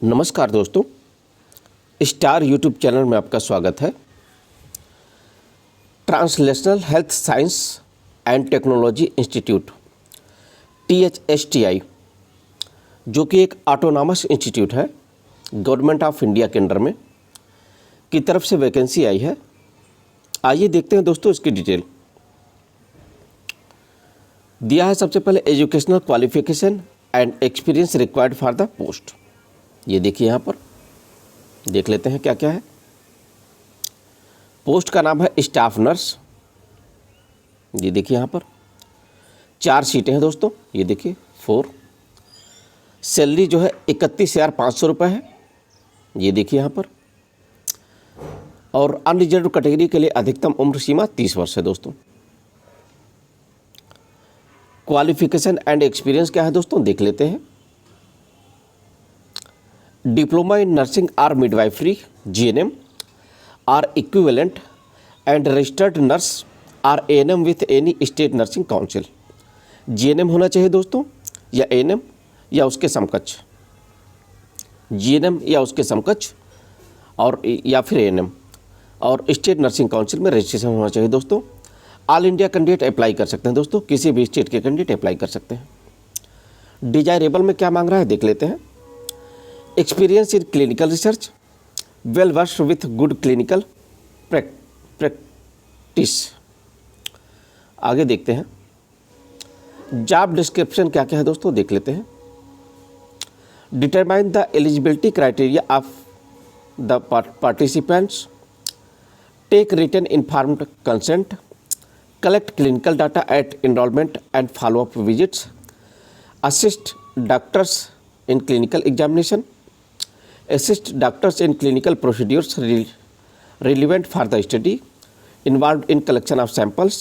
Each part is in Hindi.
नमस्कार दोस्तों, स्टार यूट्यूब चैनल में आपका स्वागत है। Translational health science and technology institute THSTI, जो कि एक ऑटोनॉमस इंस्टीट्यूट है, गवर्नमेंट ऑफ इंडिया के अंडर में की तरफ से वैकेंसी आई है। आइए देखते हैं दोस्तों इसकी डिटेल। दिया है सबसे पहले educational qualification and experience required for the post. ये देखिए, यहाँ पर देख लेते हैं क्या क्या है। पोस्ट का नाम है स्टाफ नर्स। ये देखिए, यहाँ पर 4 सीटें हैं दोस्तों। ये देखिए 4। सैलरी जो है 31,500 रुपये है। ये देखिए यहाँ पर। और अनरिजर्व कैटेगरी के लिए अधिकतम उम्र सीमा 30 वर्ष है दोस्तों। क्वालिफिकेशन एंड एक्सपीरियंस क्या है दोस्तों, देख लेते हैं। Diploma in nursing or midwifery GNM or equivalent and registered nurse or ANM with any state nursing council. GNM होना चाहिए दोस्तों, या ANM या उसके समकक्ष। GNM या उसके समकक्ष और या फिर ANM, और स्टेट नर्सिंग काउंसिल में रजिस्ट्रेशन होना चाहिए दोस्तों। ऑल इंडिया कैंडिडेट अप्लाई कर सकते हैं दोस्तों, किसी भी स्टेट के कैंडिडेट अप्लाई कर सकते हैं। डिजायरेबल में क्या मांग रहा है, देख लेते हैं। Experience in clinical research, well versed with good clinical practice. आगे देखते हैं। जॉब डिस्क्रिप्शन क्या क्या है दोस्तों, देख लेते हैं। Determine the eligibility criteria of the participants, take written informed consent, collect clinical data at enrolment and follow up visits, assist doctors in clinical examination, assist doctors in clinical procedures relevant for the study, involved in collection of samples,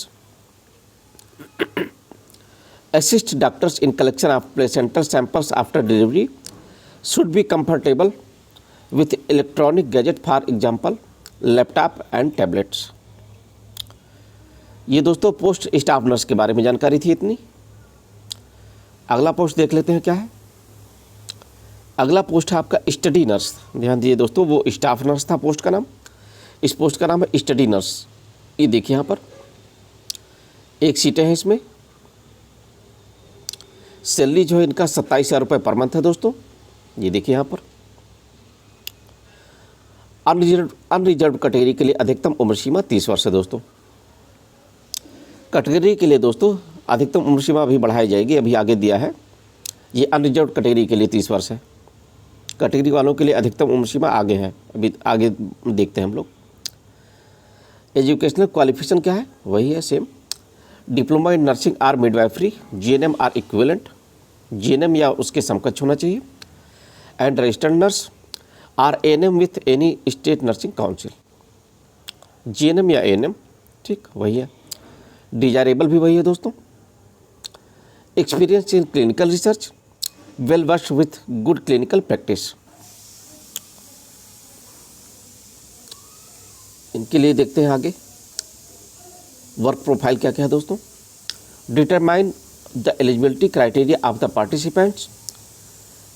assist doctors in collection of placental samples after delivery, should be comfortable with electronic gadget, for example laptop and tablets। ये दोस्तों पोस्ट स्टाफ नर्स के बारे में जानकारी थी इतनी। अगला पोस्ट देख लेते हैं क्या है। अगला पोस्ट है आपका स्टडी नर्स। ध्यान दीजिए दोस्तों, वो स्टाफ नर्स था पोस्ट का नाम, इस पोस्ट का नाम है स्टडी नर्स। ये देखिए यहाँ पर 1 सीटें हैं इसमें। सैलरी जो है इनका 27,000 रुपये पर मंथ है दोस्तों। ये देखिए यहाँ पर। अनरिजर्व कैटेगरी के लिए अधिकतम उम्र सीमा 30 वर्ष है दोस्तों। कैटेगरी के लिए दोस्तों अधिकतम उम्र सीमा अभी बढ़ाई जाएगी, अभी आगे दिया है। ये अनरिजर्व कैटेगरी के लिए 30 वर्ष है। कैटेगरी वालों के लिए अधिकतम उम्र सीमा आगे है, अभी आगे देखते हैं हम लोग। एजुकेशनल क्वालिफिकेशन क्या है, वही है same. Diploma in nursing or midwifery GNM or equivalent, GNM या उसके समकक्ष होना चाहिए। And registered nurse or ANM with any state nursing council. GNM या ANM, ठीक वही है। डिजायरेबल भी वही है दोस्तों। Experience in clinical research, well versed with good clinical practice. इनके लिए देखते हैं आगे वर्क प्रोफाइल क्या क्या है दोस्तों। Determine the eligibility criteria of the participants,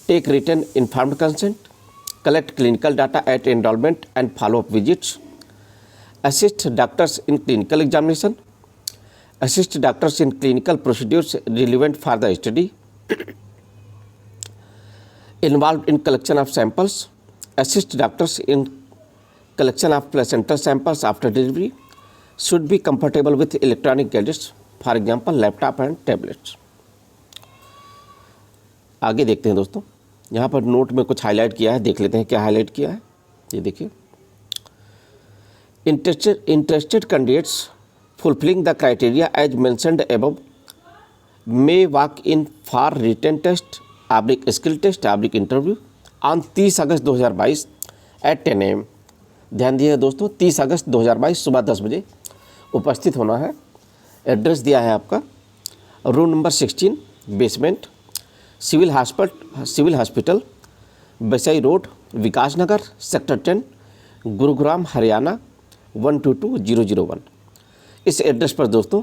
take written informed consent, collect clinical data at enrolment and follow up visits, assist doctors in clinical examination, assist doctors in clinical procedures relevant for the study, involved in collection of samples, assist doctors in collection of placental samples after delivery, should be compatible with electronic gadgets, for example laptop and tablets। आगे देखते हैं दोस्तों, यहाँ पर नोट में कुछ हाईलाइट किया है, देख लेते हैं क्या हाईलाइट किया है। ये देखिए, interested candidates fulfilling the criteria as mentioned above may walk in for written test / skill test / interview on 30 August 2022 at 10 AM। ध्यान दिए दोस्तों, 30 अगस्त 2022 सुबह 10 बजे उपस्थित होना है। एड्रेस दिया है आपका room number 16 basement, civil hospital Basai road, Vikas Nagar, sector 10, Gurugram Haryana 122001। इस एड्रेस पर दोस्तों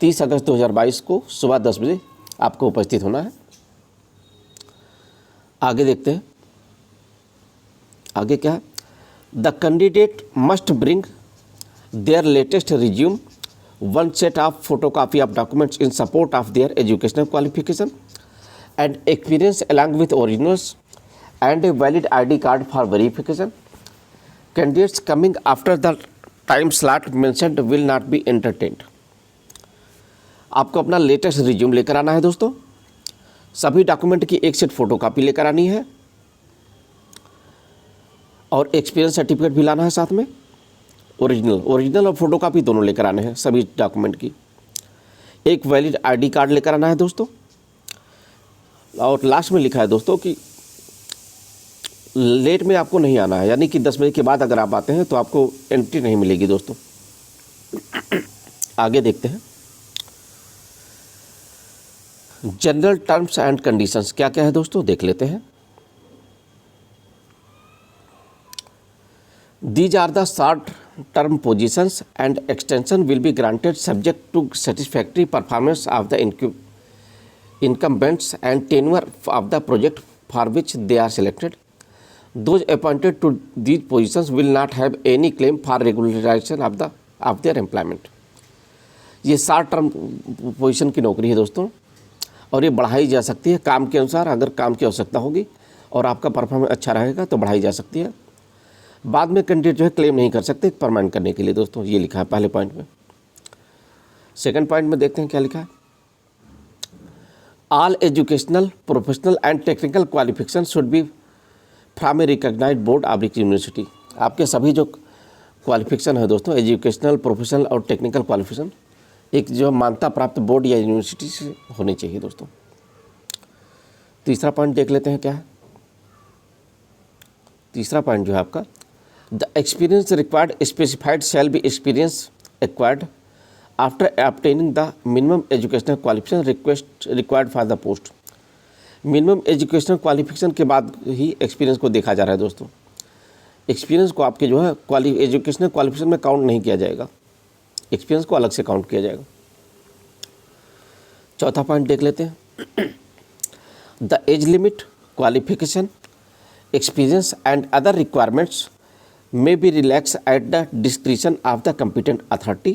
30 अगस्त 2022 को सुबह 10 बजे आपको उपस्थित होना है। आगे देखते हैं। आगे क्या है, the candidate must bring their latest resume, one set of photocopy of documents in support of their educational qualification and experience along with originals and a valid ID card for verification. Candidates coming after the time slot mentioned will not be entertained. आपको अपना लेटेस्ट रिज्यूम लेकर आना है दोस्तों, सभी डॉक्यूमेंट की एक सेट फोटोकॉपी लेकर आनी है और एक्सपीरियंस सर्टिफिकेट भी लाना है साथ में, ओरिजिनल और फोटोकॉपी दोनों लेकर आने हैं सभी डॉक्यूमेंट की, एक वैलिड आईडी कार्ड लेकर आना है दोस्तों। और लास्ट में लिखा है दोस्तों कि लेट में आपको नहीं आना है, यानी कि 10 बजे के बाद अगर आप आते हैं तो आपको एंट्री नहीं मिलेगी दोस्तों। आगे देखते हैं जनरल टर्म्स एंड कंडीशंस क्या क्या है दोस्तों, देख लेते हैं। These are the short term positions and extension will be granted subject to satisfactory performance of the incumbents and tenure of the project for which they are selected. Those appointed to these positions will not have any claim for regularization of their employment. ये शॉर्ट टर्म पोजीशन की नौकरी है दोस्तों, और ये बढ़ाई जा सकती है काम के अनुसार, अगर काम की आवश्यकता होगी और आपका परफॉर्मेंस अच्छा रहेगा तो बढ़ाई जा सकती है। बाद में कैंडिडेट जो है क्लेम नहीं कर सकते परमानेंट करने के लिए दोस्तों, ये लिखा है पहले पॉइंट में। सेकंड पॉइंट में देखते हैं क्या लिखा है। All educational, professional and technical qualification should be from a recognised board of university. आपके सभी जो क्वालिफिकेशन है दोस्तों, एजुकेशनल, प्रोफेशनल और टेक्निकल क्वालिफिकेशन एक जो मान्यता प्राप्त बोर्ड या यूनिवर्सिटी से होनी चाहिए दोस्तों। तीसरा पॉइंट देख लेते हैं क्या है। तीसरा पॉइंट जो है आपका, the experience required specified shall be experience acquired after obtaining the minimum educational qualification required for the post. Minimum educational qualification के बाद ही एक्सपीरियंस को देखा जा रहा है दोस्तों। एक्सपीरियंस को आपके जो है एजुकेशनल क्वालिफिकेशन में काउंट नहीं किया जाएगा, एक्सपीरियंस को अलग से काउंट किया जाएगा। चौथा पॉइंट देख लेते हैं। The age limit, qualification, experience and other requirements may be relaxed at the discretion of the competent authority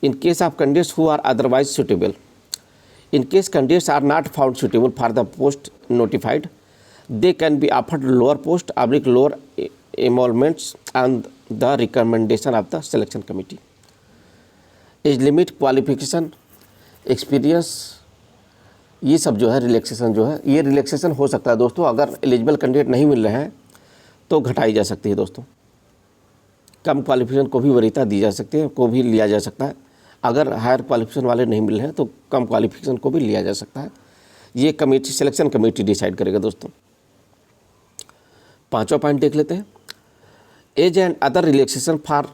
in case of candidates who are otherwise suitable. In case candidates are not found suitable for the post notified, they can be offered lower post or lower emoluments on the recommendation of the selection committee. Age limit, qualification, experience, ये सब जो है रिलैक्सेशन जो है, ये रिलैक्सेशन हो सकता है दोस्तों। अगर एलिजिबल कैंडिडेट नहीं मिल रहे हैं तो घटाई जा सकती है दोस्तों। कम क्वालिफिकेशन को भी वरीयता दी जा सकती है, को भी लिया जा सकता है। अगर हायर क्वालिफिकेशन वाले नहीं मिल रहे हैं तो कम क्वालिफिकेशन को भी लिया जा सकता है। ये कमेटी, सिलेक्शन कमेटी डिसाइड करेगा दोस्तों। पांचवा पॉइंट देख लेते हैं। Age and other relaxation for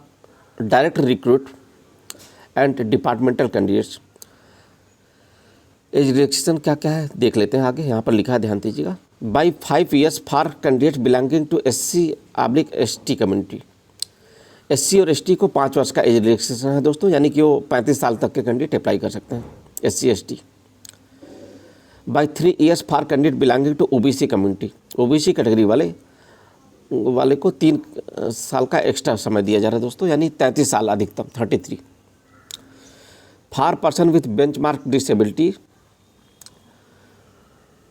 direct recruit and departmental candidates. Age relaxation क्या क्या है देख लेते हैं आगे, यहाँ पर लिखा है, ध्यान दीजिएगा। By 5 years for candidate belonging to SC/ST community. SC और ST को 5 वर्ष का एज रिलैक्सेशन है दोस्तों, यानी कि वो 35 साल तक के कैंडिडेट अप्लाई कर सकते हैं SC/ST। By 3 years for candidate belonging to OBC community. OBC category वाले को 3 साल का एक्स्ट्रा समय दिया जा रहा है दोस्तों, यानी 33 साल अधिकतम 33। For person with benchmark disability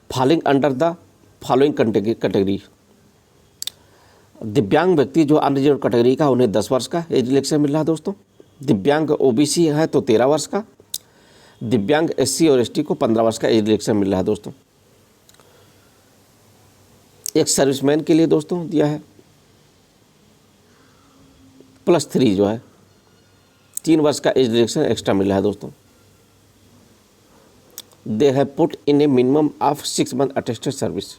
falling under the following category. दिव्यांग व्यक्ति जो अनरिजर्व कैटेगरी का, उन्हें 10 वर्ष का एज रिलैक्सेशन मिल रहा है दोस्तों। दिव्यांग OBC है तो 13 वर्ष का। दिव्यांग SC और ST को 15 वर्ष का एज रिलैक्सेशन मिल रहा है दोस्तों। एक सर्विसमैन के लिए दोस्तों दिया है +3 जो है 3 वर्ष का एज रिलैक्सेशन एक्स्ट्रा मिल रहा है दोस्तों। They have put in a minimum of 6 month attested service.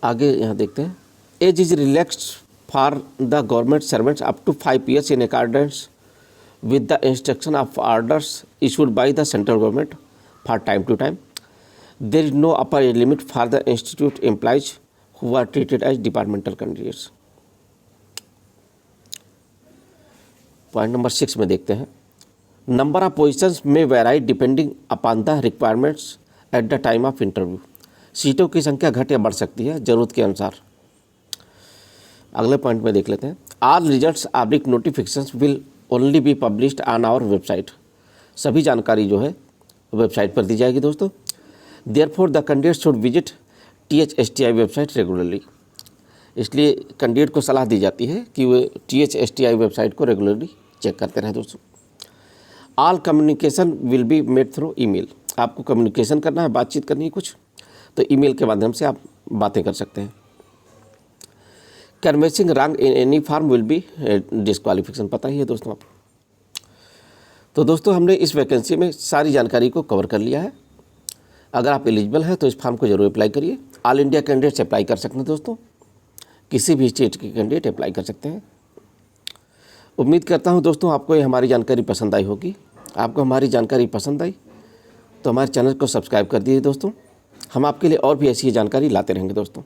आगे यहाँ देखते हैं। Age is relaxed for the government servants up to 5 years in accordance with the instruction of orders issued by the central government for time to time. There is no upper age limit for the institute employees who are treated as departmental candidates. Point number 6 में देखते हैं। नंबर ऑफ पोजिशंस में vary depending upon the requirements at the time of interview. सीटों की संख्या घट या बढ़ सकती है ज़रूरत के अनुसार। अगले पॉइंट में देख लेते हैं। All results public notifications will only be published on our website. सभी जानकारी जो है वेबसाइट पर दी जाएगी दोस्तों। Therefore the candidate should visit THSTI website regularly. इसलिए कैंडिडेट को सलाह दी जाती है कि वे THSTI वेबसाइट को रेगुलरली चेक करते रहें दोस्तों। All communication will be made through email. आपको कम्युनिकेशन करना है, बातचीत करनी है कुछ, तो ईमेल के माध्यम से आप बातें कर सकते हैं। Canvassing rank in any form will be disqualification, पता ही है दोस्तों आपको। तो दोस्तों हमने इस वैकेंसी में सारी जानकारी को कवर कर लिया है। अगर आप एलिजिबल हैं तो इस फॉर्म को जरूर अप्लाई करिए। ऑल इंडिया कैंडिडेट्स अप्लाई कर सकते हैं दोस्तों, किसी भी स्टेट के कैंडिडेट अप्लाई कर सकते हैं। उम्मीद करता हूं दोस्तों आपको ये हमारी जानकारी पसंद आई होगी। आपको हमारी जानकारी पसंद आई तो हमारे चैनल को सब्सक्राइब कर दीजिए दोस्तों। हम आपके लिए और भी ऐसी जानकारी लाते रहेंगे दोस्तों।